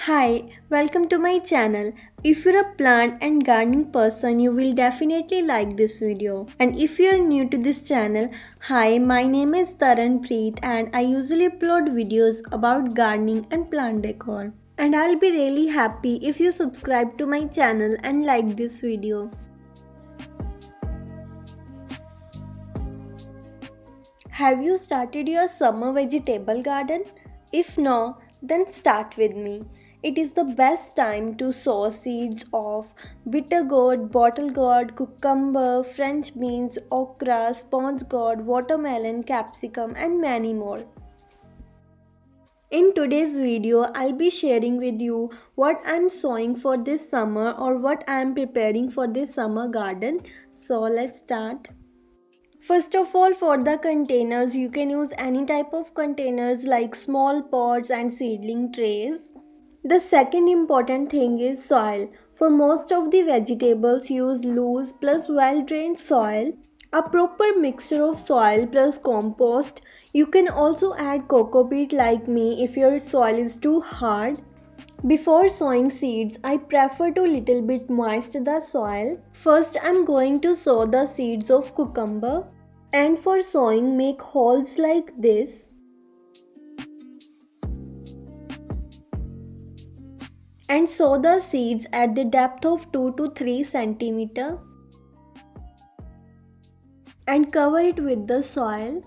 Hi, welcome to my channel. If you're a plant and gardening person, you will definitely like this video. And if you're new to this channel, hi, my name is Taran Preet and I usually upload videos about gardening and plant decor. And I'll be really happy if you subscribe to my channel and like this video. Have you started your summer vegetable garden? If no, then start with me. It is the best time to sow seeds of bitter gourd, bottle gourd, cucumber, French beans, okra, sponge gourd, watermelon, capsicum, and many more. In today's video, I'll be sharing with you what I'm sowing for this summer or what I'm preparing for this summer garden. So let's start. First of all, for the containers, you can use any type of containers like small pots and seedling trays. The second important thing is soil. For most of the vegetables, use loose plus well drained soil. A proper mixture of soil plus compost. You can also add coco peat like me if your soil is too hard. Before sowing seeds, I prefer to little bit moist the soil. First, I'm going to sow the seeds of cucumber. And for sowing, make holes like this. And sow the seeds at the depth of 2 to 3 centimeter. And cover it with the soil.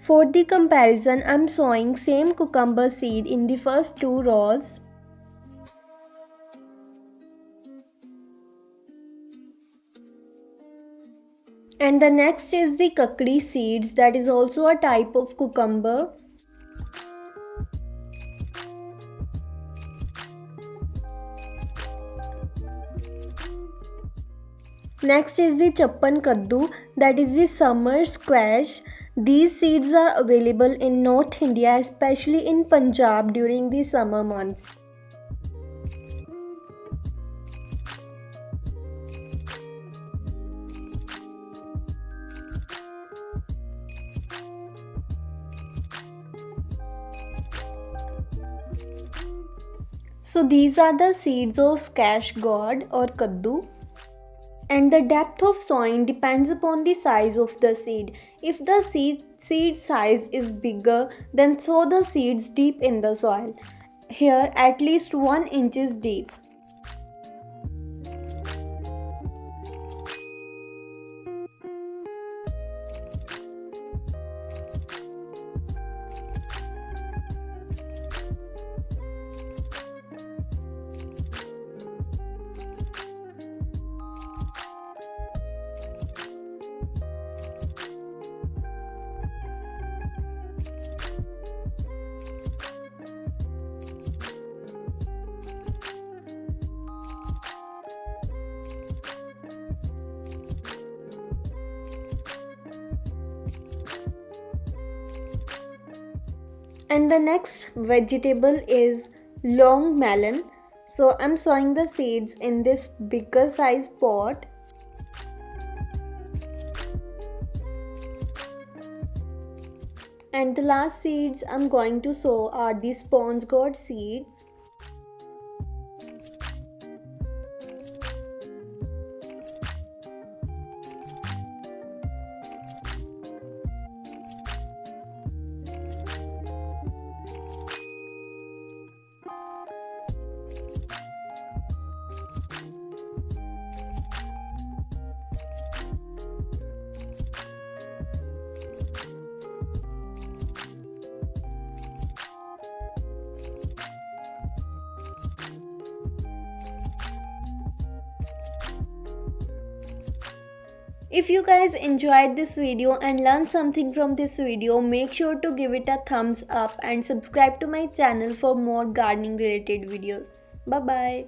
For the comparison, I'm sowing same cucumber seed in the first two rows. And the next is the kakdi seeds, that is also a type of cucumber. Next is the chappan kaddu, that is the summer squash. These seeds are available in North India, especially in Punjab during the summer months. So these are the seeds of squash gourd or kaddu. And the depth of sowing depends upon the size of the seed. If the seed size is bigger, then sow the seeds deep in the soil. Here at least 1 inch is deep. And the next vegetable is long melon. So I'm sowing the seeds in this bigger size pot. And the last seeds I'm going to sow are the sponge gourd seeds. If you guys enjoyed this video and learned something from this video, make sure to give it a thumbs up and subscribe to my channel for more gardening related videos. Bye bye.